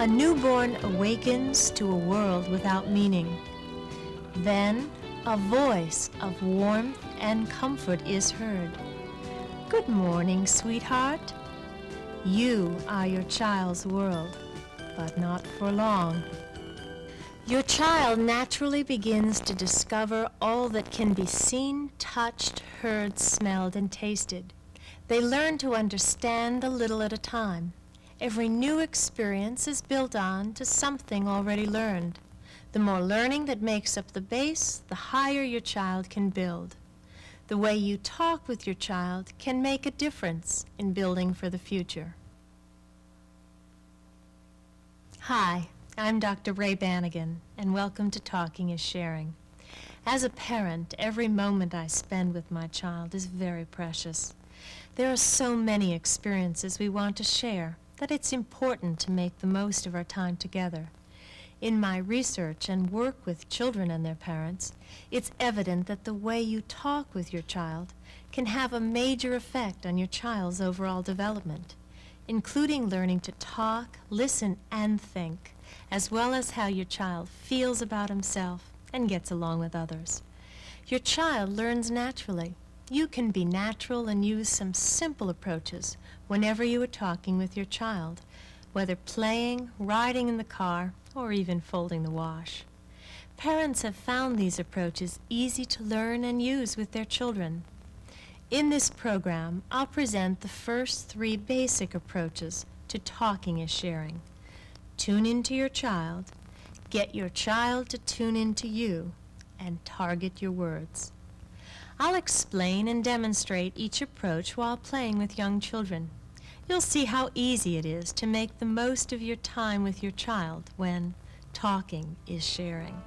A newborn awakens to a world without meaning. Then a voice of warmth and comfort is heard. Good morning, sweetheart. You are your child's world, but not for long. Your child naturally begins to discover all that can be seen, touched, heard, smelled, and tasted. They learn to understand a little at a time. Every new experience is built on to something already learned. The more learning that makes up the base, the higher your child can build. The way you talk with your child can make a difference in building for the future. Hi, I'm Dr. Rae Banigan, and welcome to Talking is Sharing. As a parent, every moment I spend with my child is very precious. There are so many experiences we want to share that it's important to make the most of our time together. In my research and work with children and their parents, it's evident that the way you talk with your child can have a major effect on your child's overall development, including learning to talk, listen, and think, as well as how your child feels about himself and gets along with others. Your child learns naturally. You can be natural and use some simple approaches whenever you are talking with your child, whether playing, riding in the car, or even folding the wash. Parents have found these approaches easy to learn and use with their children. In this program, I'll present the first 3 basic approaches to talking is sharing. Tune into your child, get your child to tune into you, and target your words. I'll explain and demonstrate each approach while playing with young children. You'll see how easy it is to make the most of your time with your child when talking is sharing.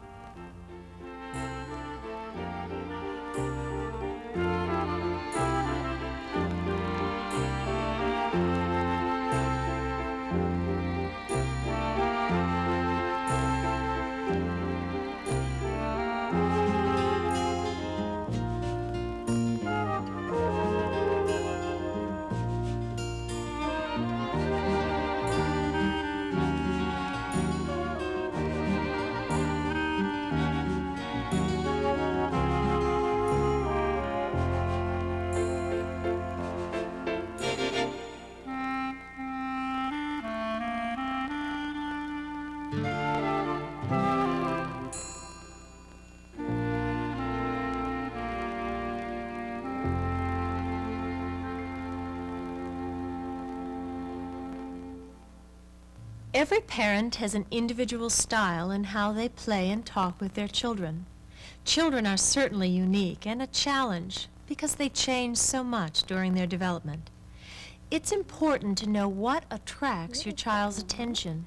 Every parent has an individual style in how they play and talk with their children. Children are certainly unique and a challenge because they change so much during their development. It's important to know what attracts your child's attention.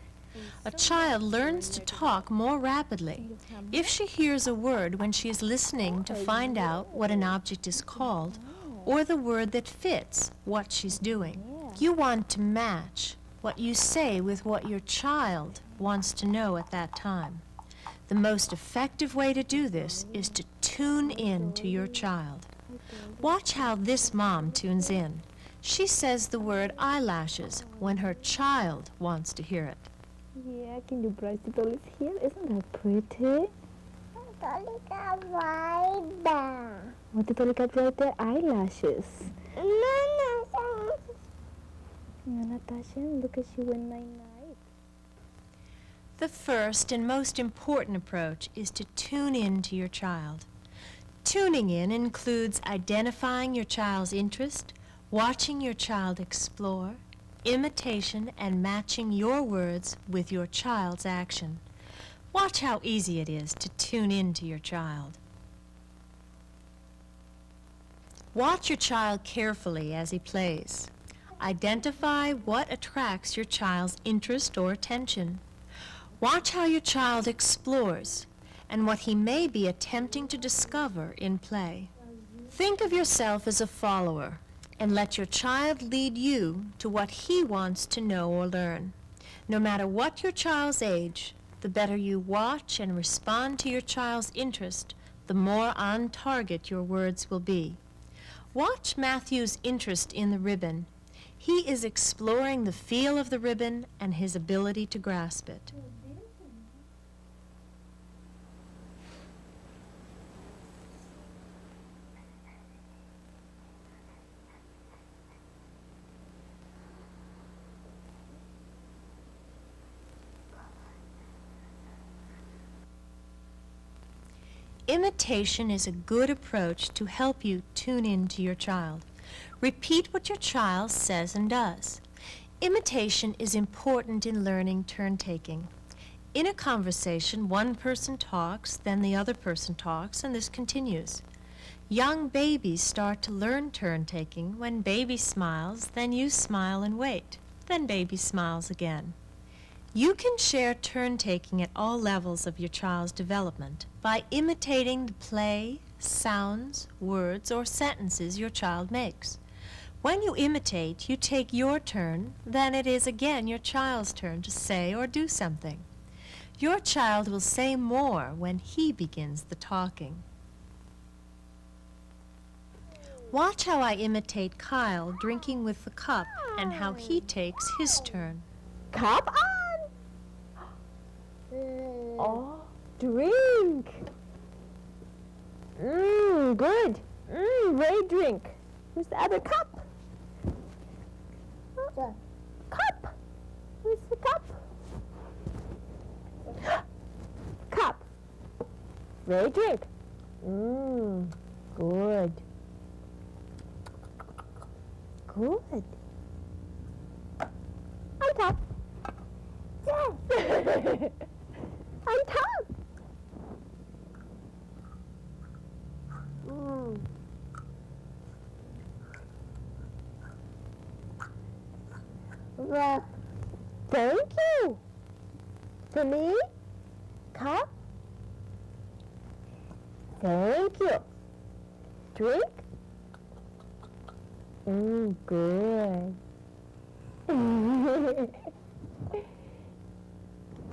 A child learns to talk more rapidly if she hears a word when she is listening to find out what an object is called or the word that fits what she's doing. You want to match what you say with what your child wants to know at that time. The most effective way to do this is to tune in to your child. Watch how this mom tunes in. She says the word eyelashes when her child wants to hear it. Yeah, can you brush the dollies here? Isn't that pretty? What did Dolly got right there? Eyelashes. Yeah, Natasha, look at you in my night. The first and most important approach is to tune in to your child. Tuning in includes identifying your child's interest, watching your child explore, imitation, and matching your words with your child's action. Watch how easy it is to tune in to your child. Watch your child carefully as he plays. Identify what attracts your child's interest or attention. Watch how your child explores and what he may be attempting to discover in play. Think of yourself as a follower and let your child lead you to what he wants to know or learn. No matter what your child's age, the better you watch and respond to your child's interest, the more on target your words will be. Watch Matthew's interest in the ribbon. He is exploring the feel of the ribbon and his ability to grasp it. Imitation is a good approach to help you tune in to your child. Repeat what your child says and does. Imitation is important in learning turn-taking. In a conversation, one person talks, then the other person talks, and this continues. Young babies start to learn turn-taking when baby smiles, then you smile and wait, then baby smiles again. You can share turn-taking at all levels of your child's development by imitating the play, sounds, words, or sentences your child makes. When you imitate, you take your turn, then it is again your child's turn to say or do something. Your child will say more when he begins the talking. Watch how I imitate Kyle drinking with the cup and how he takes his turn. Cup on! Oh, drink! Good. Rae, drink. Where's the other cup? Cup! Where's the cup? Cup. Rae, drink. Good. Good. On top. Yes. On top. Well, thank you. For me? Cup? Thank you. Drink? Good.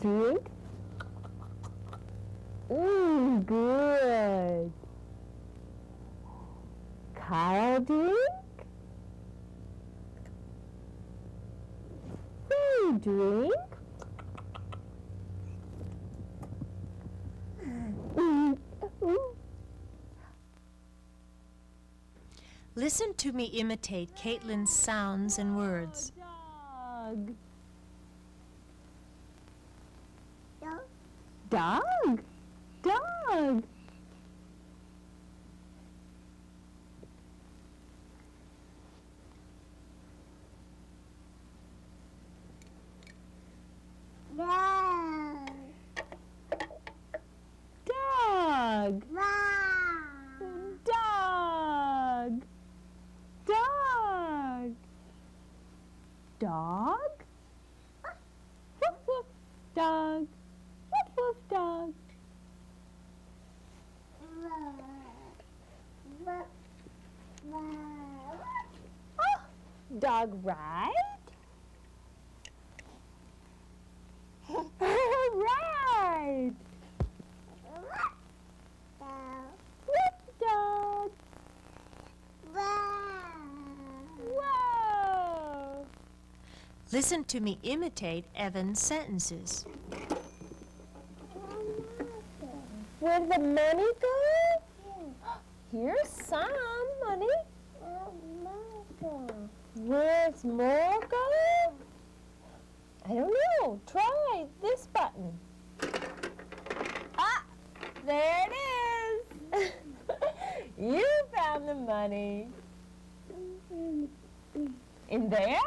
Drink? Good. Kyle, drink? Drink? Listen to me imitate Caitlin's sounds and words. Dog. Dog? Dog. Dog. Dog. Dog. Dog. Woof woof. Dog. Woof woof. Dog. Oh, dog ride. Right. Whoop, dog. Whoa. Listen to me imitate Evan's sentences. Where'd the money go? Here's some money. Where's more go? I don't know. Try this button. Ah, there it is. You found the money. In there?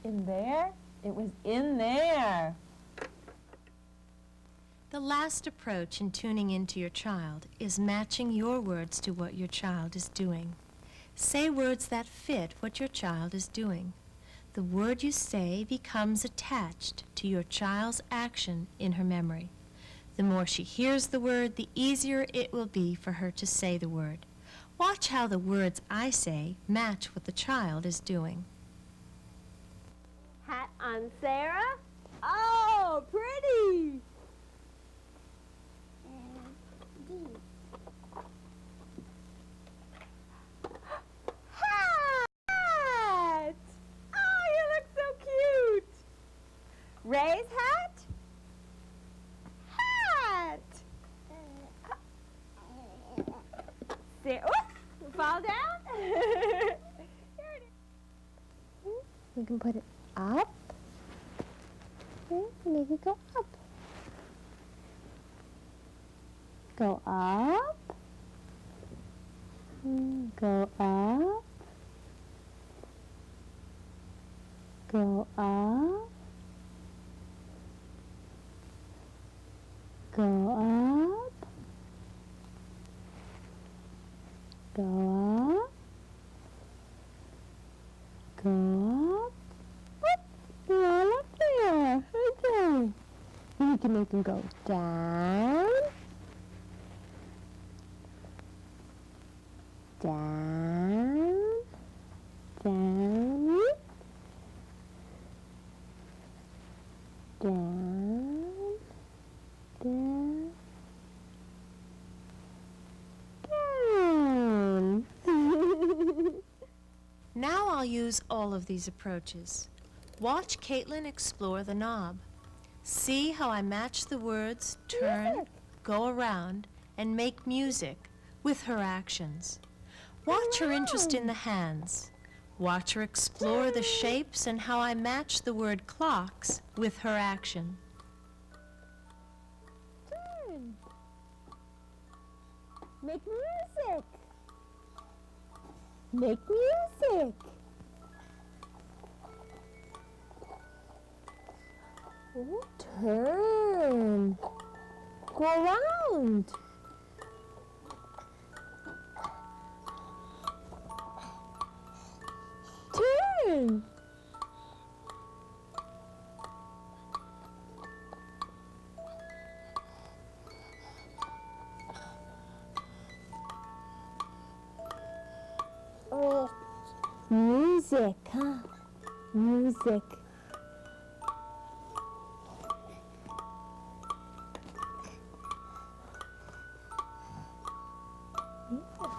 In there? It was in there. The last approach in tuning into your child is matching your words to what your child is doing. Say words that fit what your child is doing. The word you say becomes attached to your child's action in her memory. The more she hears the word, the easier it will be for her to say the word. Watch how the words I say match what the child is doing. Hat on Sarah. Oh, pretty. Hat. there. Oops! Fall down. Here it is. We can put it up. Okay, make it go up. Go up. Go up. Go up. Go up. Go up. Go up. Whoop. You're all up there. Okay. You can make them go down. Down. Down. Down. Down. Down. Now I'll use all of these approaches. Watch Caitlin explore the knob. See how I match the words, turn, go around, and make music with her actions. Watch her interest in the hands. Watch her explore the shapes and how I match the word clocks with her action. Turn. Make music. Make music. Ooh, turn. Go around. Turn. Oh, music, huh? Music.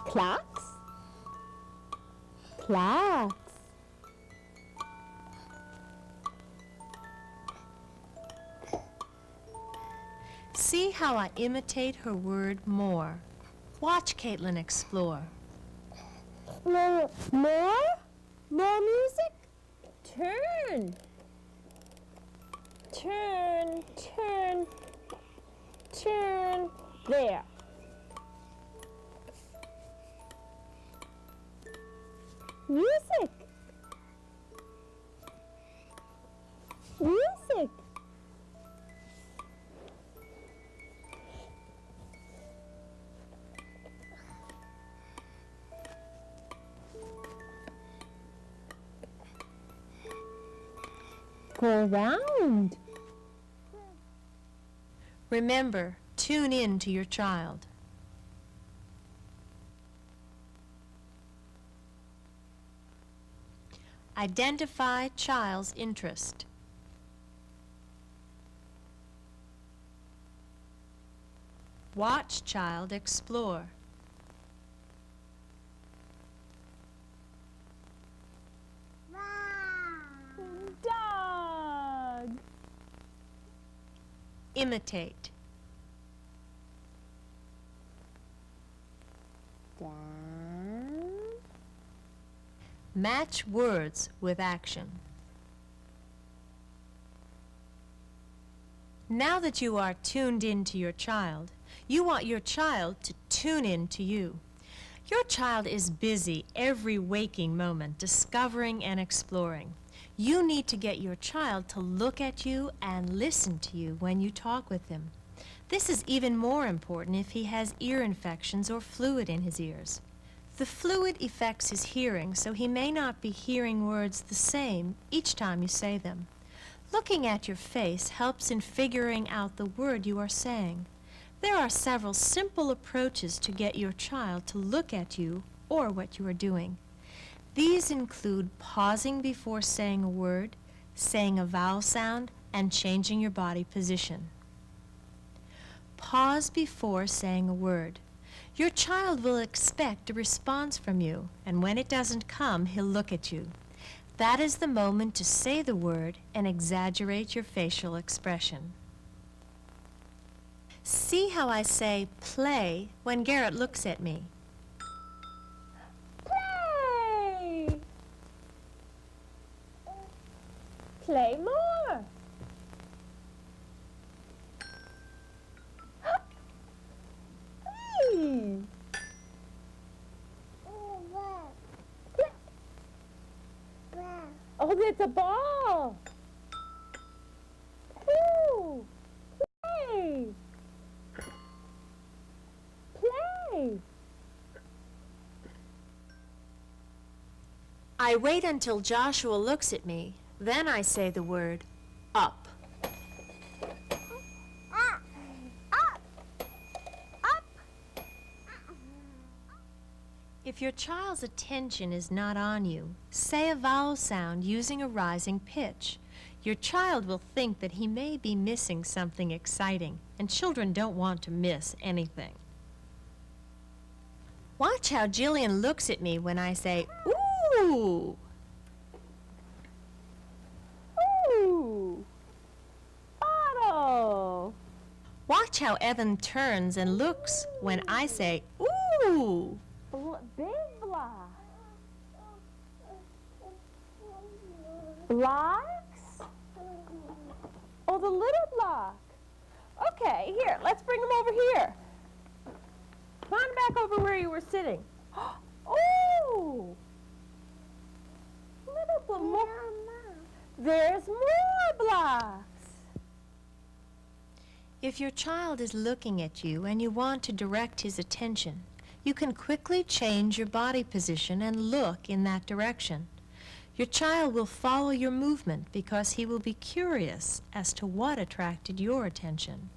Clocks. Clocks. See how I imitate her word more. Watch Caitlin explore. More? More music? Turn. Turn, turn, turn. There. Music. Music. Go around. Remember, tune in to your child. Identify child's interest. Watch child explore. Dog. Imitate. Down. Match words with action. Now that you are tuned in to your child, you want your child to tune in to you. Your child is busy every waking moment discovering and exploring. You need to get your child to look at you and listen to you when you talk with him. This is even more important if he has ear infections or fluid in his ears. The fluid affects his hearing, so he may not be hearing words the same each time you say them. Looking at your face helps in figuring out the word you are saying. There are several simple approaches to get your child to look at you or what you are doing. These include pausing before saying a word, saying a vowel sound, and changing your body position. Pause before saying a word. Your child will expect a response from you, and when it doesn't come, he'll look at you. That is the moment to say the word and exaggerate your facial expression. See how I say play when Garrett looks at me. play more. Hey. Oh, it's a ball. Ooh. Play. Play. I wait until Joshua looks at me. Then I say the word up. If your child's attention is not on you, say a vowel sound using a rising pitch. Your child will think that he may be missing something exciting, and children don't want to miss anything. Watch how Jillian looks at me when I say, ooh. Ooh. Bottle. Watch how Evan turns and looks when I say, ooh. Big block. Blocks? Oh, the little block. Okay, here, let's bring them over here. Come on back over where you were sitting. Oh! Little block. There's more blocks. If your child is looking at you and you want to direct his attention, you can quickly change your body position and look in that direction. Your child will follow your movement because he will be curious as to what attracted your attention.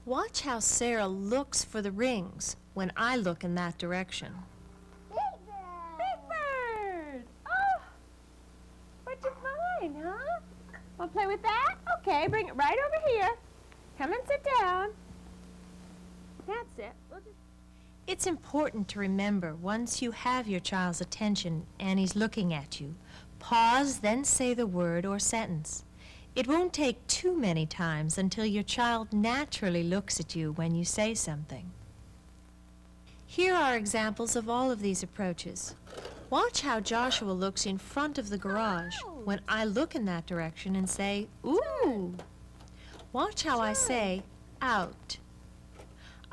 Watch how Sarah looks for the rings when I look in that direction. Big bird! Oh! What'd you find, huh? Want to play with that? Okay, bring it right over here. Come and sit down. That's it. It's important to remember, once you have your child's attention and he's looking at you, pause, then say the word or sentence. It won't take too many times until your child naturally looks at you when you say something. Here are examples of all of these approaches. Watch how Joshua looks in front of the garage when I look in that direction and say, ooh. Watch how I say, out.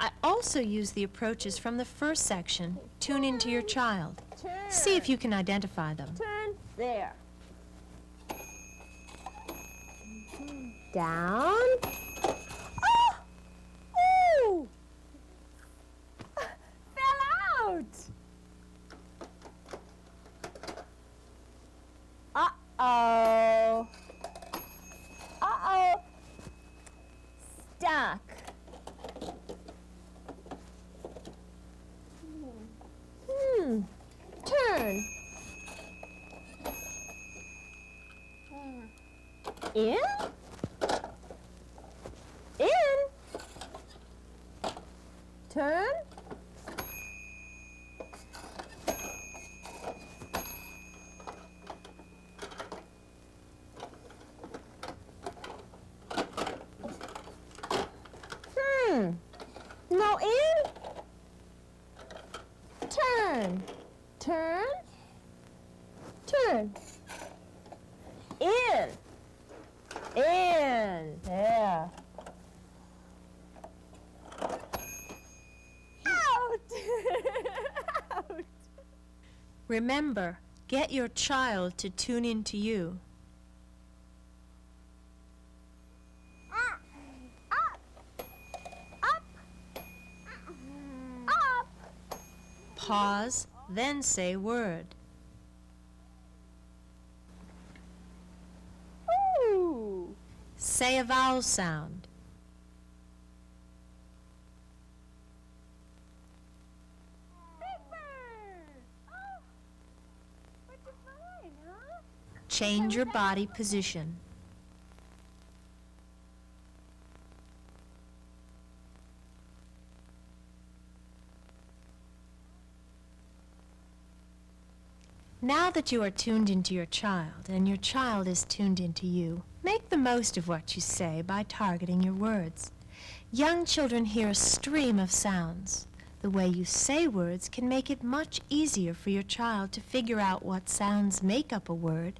I also use the approaches from the first section. Tune into your child. See if you can identify them. Turn there. Down. Oh! Ooh! Fell out. Uh-oh. Uh-oh. Stuck. Turn. In. In. Turn. No, in. Turn. Turn. Turn. In. In. There. Out. Out. Remember, get your child to tune into you. Up. Up. Up. Pause, then say word. Ooh. Say a vowel sound. Big bird. Oh. What'd you find, huh? Change your body position. Now that you are tuned into your child and your child is tuned into you, make the most of what you say by targeting your words. Young children hear a stream of sounds. The way you say words can make it much easier for your child to figure out what sounds make up a word,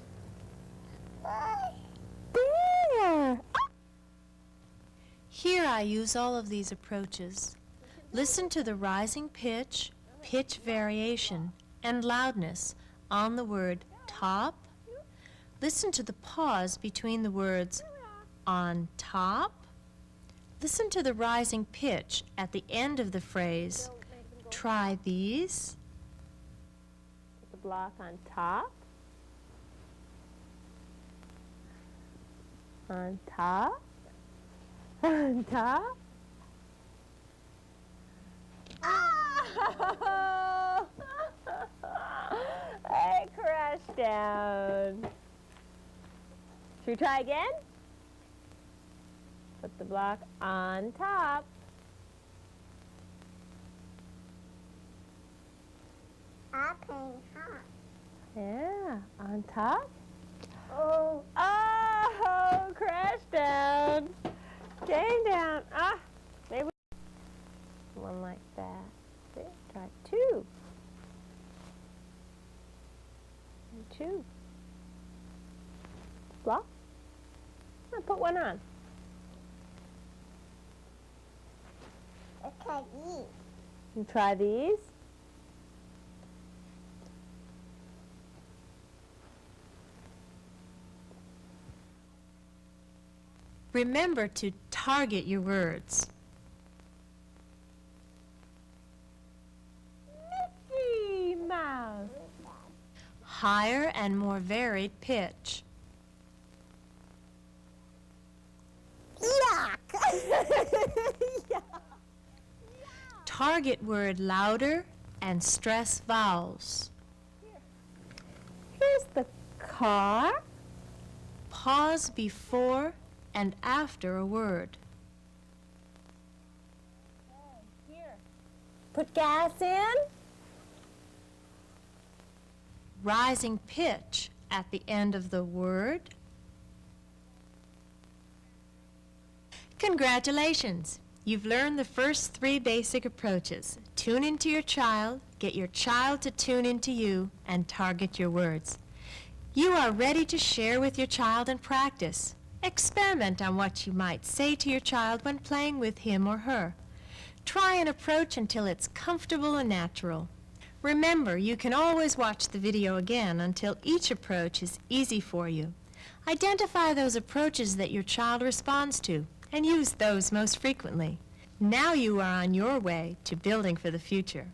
I use all of these approaches, listen to the rising pitch, pitch variation, and loudness on the word top. Listen to the pause between the words on top. Listen to the rising pitch at the end of the phrase, try these. Put the block on top. On top. On top. Oh! I crashed down. Should we try again? Put the block on top. Open top. Yeah, on top. Oh. Oh, crash down. Came down. Ah, maybe one like that. See, try two. And two. Block. I'll put one on. Okay, these. And try these. Remember to target your words. Mickey Mouse. Higher and more varied pitch. Yuck. Yeah. Target word louder and stress vowels. Here's the car. Pause before and after a word. Here. Put gas in. Rising pitch at the end of the word. Congratulations! You've learned the first 3 basic approaches. Tune into your child, get your child to tune into you, and target your words. You are ready to share with your child and practice. Experiment on what you might say to your child when playing with him or her. Try an approach until it's comfortable and natural. Remember, you can always watch the video again until each approach is easy for you. Identify those approaches that your child responds to and use those most frequently. Now you are on your way to building for the future.